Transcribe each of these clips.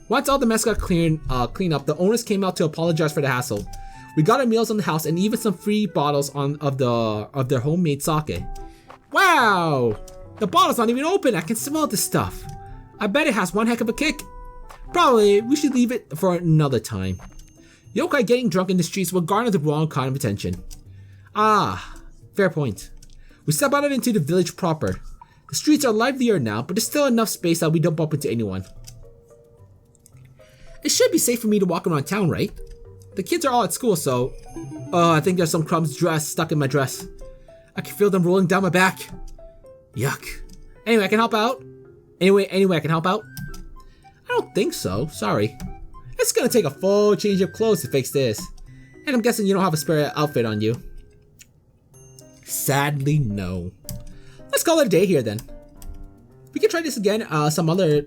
Once all the mess got cleaned up, the owners came out to apologize for the hassle. We got our meals on the house and even some free bottles of their homemade sake. Wow! The bottle's not even open. I can smell this stuff. I bet it has one heck of a kick. Probably we should leave it for another time. Yokai getting drunk in the streets will garner the wrong kind of attention. Ah, fair point. We step out into the village proper. The streets are livelier now, but there's still enough space that we don't bump into anyone. It should be safe for me to walk around town, right? The kids are all at school, so... Oh, I think there's some crumbs stuck in my dress. I can feel them rolling down my back. Yuck. Anyway, I can help out. Anyway, I can help out. I don't think so, sorry. It's gonna take a full change of clothes to fix this. And I'm guessing you don't have a spare outfit on you. Sadly, no. Let's call it a day here then. We can try this again some other...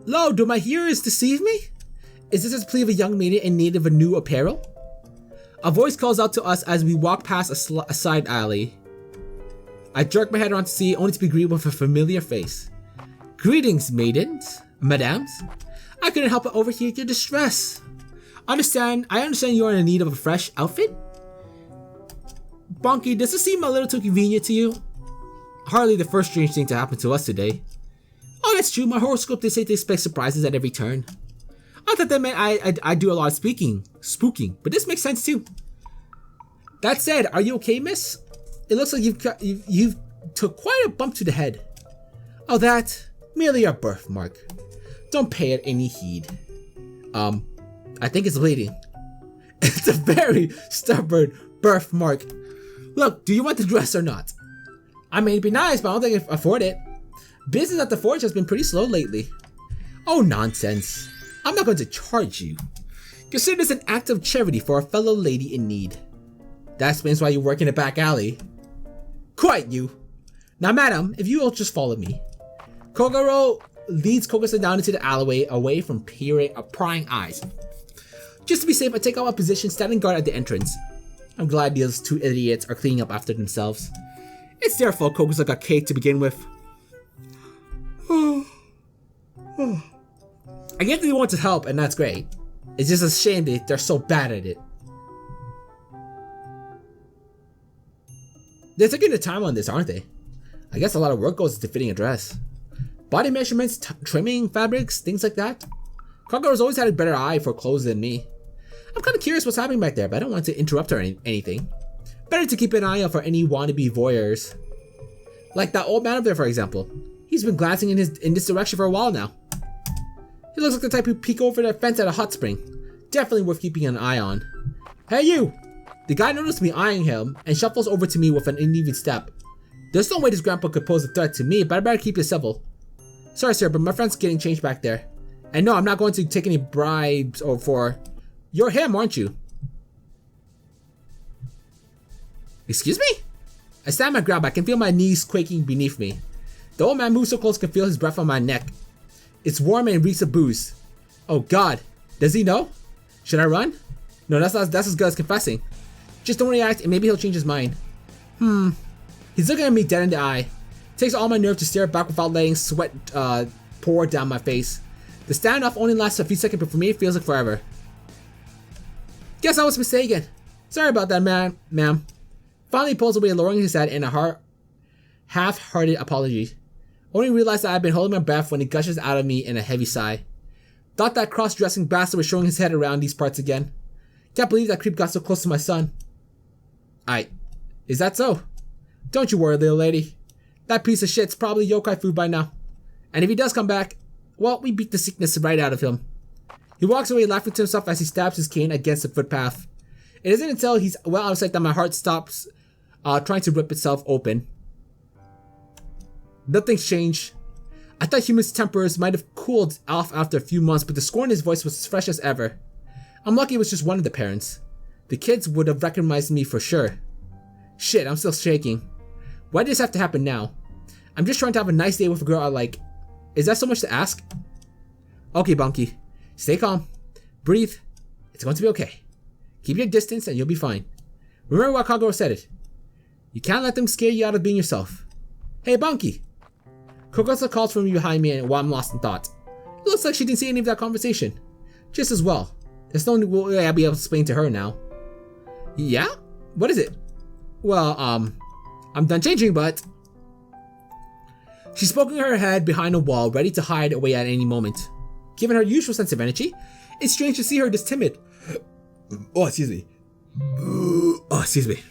Lo, do my hearers deceive me? Is this a plea of a young maiden in need of a new apparel? A voice calls out to us as we walk past a side alley. I jerk my head around to see, only to be greeted with a familiar face. Greetings, maidens, madams. I couldn't help but overhear your distress. I understand you are in need of a fresh outfit? Bonky, does this seem a little too convenient to you? Hardly the first strange thing to happen to us today. Oh, that's true. My horoscope did say to expect surprises at every turn. I thought that meant I do a lot of spooking, but this makes sense too. That said, are you okay, miss? It looks like you've took quite a bump to the head. Oh, that? Merely a birthmark. Don't pay it any heed. I think it's bleeding. It's a very stubborn birthmark. Look, do you want the dress or not? I mean, it'd be nice, but I don't think I can afford it. Business at the forge has been pretty slow lately. Oh, nonsense. I'm not going to charge you. Consider this an act of charity for a fellow lady in need. That explains why you work in a back alley. Quite you. Now, madam, if you will just follow me. Kogoro leads Kokosan down into the alleyway away from prying eyes. Just to be safe, I take out my position standing guard at the entrance. I'm glad these two idiots are cleaning up after themselves. It's their fault Kokosan got cake to begin with. I get that they want to help, and that's great. It's just a shame that they're so bad at it. They're taking the time on this, aren't they? I guess a lot of work goes into fitting a dress. Body measurements, trimming, fabrics, things like that. Kogoro's always had a better eye for clothes than me. I'm kind of curious what's happening back there, but I don't want to interrupt her or anything. Better to keep an eye out for any wannabe voyeurs. Like that old man up there, for example. He's been glancing in this direction for a while now. He looks like the type who peek over the fence at a hot spring. Definitely worth keeping an eye on. Hey you! The guy noticed me eyeing him and shuffles over to me with an uneven step. There's no way this grandpa could pose a threat to me, but I better keep it civil. Sorry sir, but my friend's getting changed back there. And no, I'm not going to take any bribes or for... You're him, aren't you? Excuse me? I stand my ground, but I can feel my knees quaking beneath me. The old man moves so close I can feel his breath on my neck. It's warm and reeks of booze. Oh god, does he know? Should I run? No, that's as good as confessing. Just don't react and maybe he'll change his mind. He's looking at me dead in the eye. It takes all my nerve to stare back without letting sweat pour down my face. The standoff only lasts a few seconds, but for me it feels like forever. Guess I was mistaken. Sorry about that, ma'am. Finally pulls away, lowering his head in a half-hearted apology. Only realized that I've been holding my breath when he gushes out of me in a heavy sigh. Thought that cross-dressing bastard was showing his head around these parts again. Can't believe that creep got so close to my son. Is that so? Don't you worry, little lady. That piece of shit's probably yokai food by now. And if he does come back, well, we beat the sickness right out of him. He walks away laughing to himself as he stabs his cane against the footpath. It isn't until he's well out of sight that my heart stops trying to rip itself open. Nothing's changed. I thought humans' tempers might have cooled off after a few months, but the scorn in his voice was as fresh as ever. I'm lucky it was just one of the parents. The kids would have recognized me for sure. Shit, I'm still shaking. Why did this have to happen now? I'm just trying to have a nice day with a girl I like. Is that so much to ask? Okay, Bunky. Stay calm. Breathe. It's going to be okay. Keep your distance and you'll be fine. Remember what Kagero said it. You can't let them scare you out of being yourself. Hey, Bunky. Kokosa calls from behind me while I'm lost in thought. Looks like she didn't see any of that conversation. Just as well. There's no way I'll be able to explain to her now. Yeah? What is it? Well, I'm done changing, but... She's poking her head behind a wall, ready to hide away at any moment. Given her usual sense of energy, it's strange to see her this timid. Oh, excuse me. Oh, excuse me.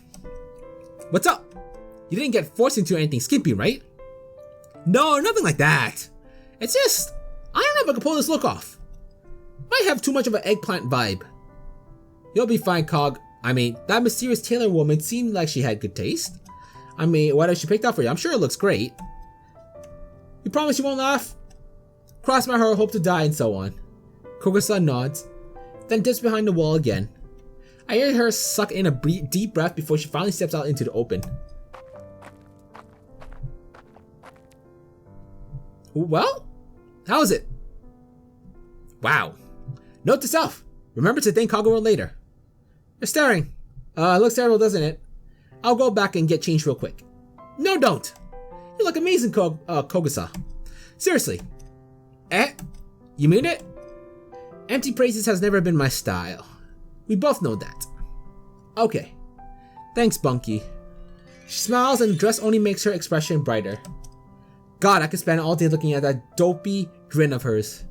What's up? You didn't get forced into anything skimpy, right? No, nothing like that. It's just, I don't know if I can pull this look off. Might have too much of an eggplant vibe. You'll be fine, Cog. I mean, that mysterious tailor woman seemed like she had good taste. I mean, what if she picked out for you? I'm sure it looks great. You promise you won't laugh? Cross my heart, hope to die, and so on. Koga-san nods, then dips behind the wall again. I hear her suck in a deep breath before she finally steps out into the open. Well, how is it? Wow. Note to self, remember to thank Kagura later. You're staring. It looks terrible, doesn't it? I'll go back and get changed real quick. No, don't. You look amazing, Koga-san. Seriously. Eh? You mean it? Empty praises has never been my style. We both know that. Okay. Thanks, Bunky. She smiles and the dress only makes her expression brighter. God, I could spend all day looking at that dopey grin of hers.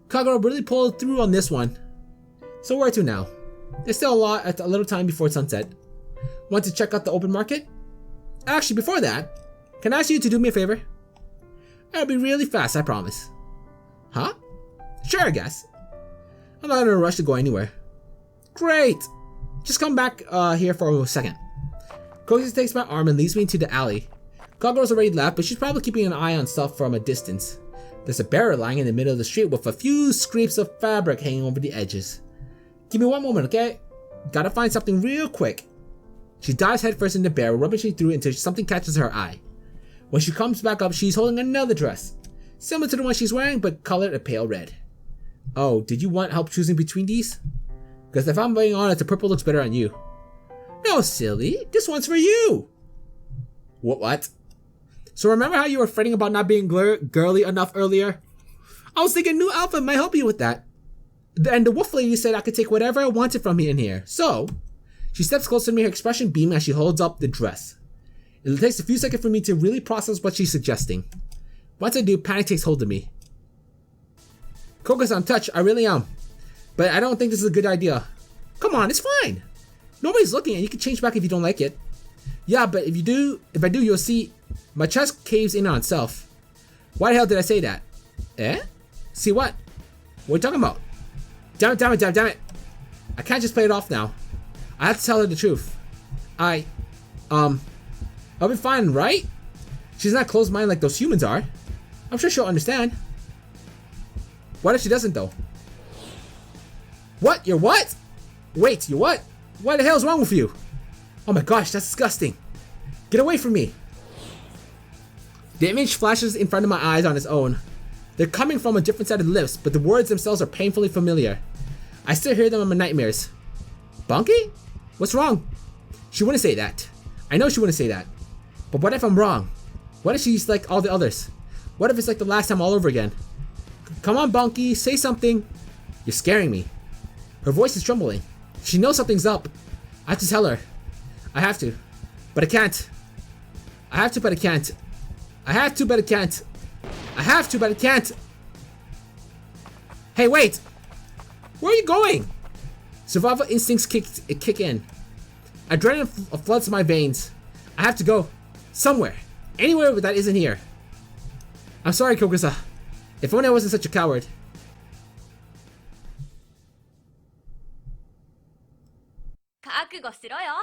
Kagura really pulled through on this one. So where to now? There's still a little time before sunset. Want to check out the open market? Actually, before that, can I ask you to do me a favor? It'll be really fast, I promise. Huh? Sure, I guess. I'm not in a rush to go anywhere. Great! Just come back here for a second. Koga takes my arm and leads me into the alley. Kagura's already left, but she's probably keeping an eye on stuff from a distance. There's a barrel lying in the middle of the street with a few scraps of fabric hanging over the edges. Give me one moment, okay? Gotta find something real quick. She dives headfirst in the barrel, rummaging through it until something catches her eye. When she comes back up, she's holding another dress. Similar to the one she's wearing, but colored a pale red. Oh, did you want help choosing between these? Because if I'm being honest, the purple looks better on you. No, silly. This one's for you. What? So remember how you were fretting about not being girly enough earlier? I was thinking new outfit might help you with that. And the wolf lady said I could take whatever I wanted from in here. So, she steps closer to me, her expression beaming as she holds up the dress. It takes a few seconds for me to really process what she's suggesting. Once I do, panic takes hold of me. Koga-san, touch, I really am. But I don't think this is a good idea. Come on, it's fine. Nobody's looking and you can change back if you don't like it. Yeah, but if I do, you'll see my chest caves in on itself. Why the hell did I say that? Eh? See what? What are you talking about? Damn it. I can't just play it off now. I have to tell her the truth. I'll be fine, right? She's not closed-minded like those humans are. I'm sure she'll understand. What if she doesn't, though? What? You're what? Wait, you're what? What the hell's wrong with you? Oh my gosh, that's disgusting. Get away from me. The image flashes in front of my eyes on its own. They're coming from a different set of lips, but the words themselves are painfully familiar. I still hear them in my nightmares. Bunky? What's wrong? She wouldn't say that. I know she wouldn't say that. But what if I'm wrong? What if she's like all the others? What if it's like the last time all over again? Come on, Bunky, say something. You're scaring me. Her voice is trembling. She knows something's up. I have to tell her. I have to. But I can't. I have to, but I can't. I have to, but I can't. I have to, but I can't. Hey, wait! Where are you going? Survival instincts kick in. Adrenaline floods my veins. I have to go. Somewhere. Anywhere that isn't here. I'm sorry, Koga-san. If only I wasn't such a coward. 覚悟しろよ。